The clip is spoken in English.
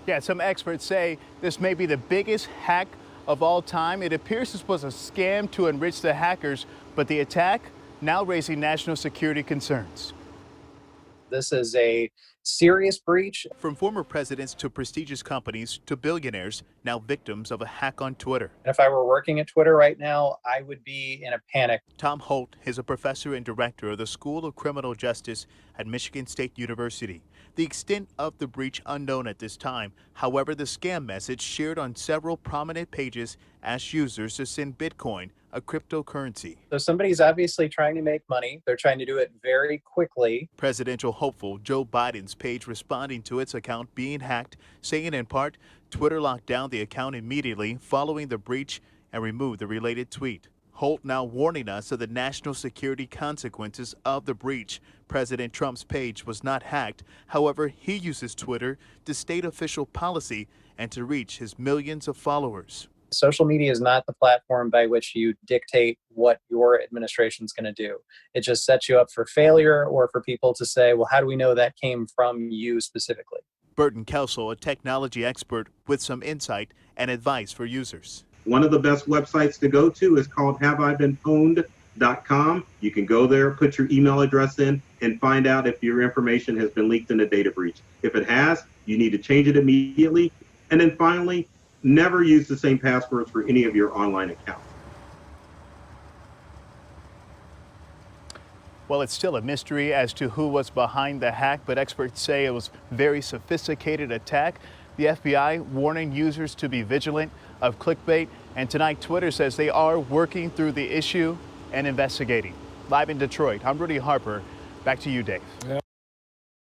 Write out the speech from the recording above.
Yeah, some experts say this may be the biggest hack of all time. It appears this was a scam to enrich the hackers, but the attack now raising national security concerns. This is a serious breach. From former presidents to prestigious companies to billionaires, now victims of a hack on Twitter. If I were working at Twitter right now, I would be in a panic. Tom Holt is a professor and director of the School of Criminal Justice at Michigan State University. The extent of the breach unknown at this time. However, the scam message shared on several prominent pages asked users to send Bitcoin, a cryptocurrency. So somebody's obviously trying to make money. They're trying to do it very quickly. Presidential hopeful Joe Biden's page responding to its account being hacked, saying in part, Twitter locked down the account immediately following the breach and removed the related tweet. Holt now warning us of the national security consequences of the breach. President Trump's page was not hacked. However, he uses Twitter to state official policy and to reach his millions of followers. Social media is not the platform by which you dictate what your administration is going to do. It just sets you up for failure or for people to say, well, how do we know that came from you specifically? Burton, Kelso, a technology expert with some insight and advice for users. One of the best websites to go to is called haveibeenpwned.com. You can go there, put your email address in, and find out if your information has been leaked in a data breach. If it has, you need to change it immediately. And then finally, never use the same passwords for any of your online accounts. Well, it's still a mystery as to who was behind the hack, but experts say it was a very sophisticated attack. The FBI warning users to be vigilant of clickbait, and tonight Twitter says they are working through the issue and investigating. Live in Detroit, I'm Rudy Harper. Back to you, Dave. Yeah.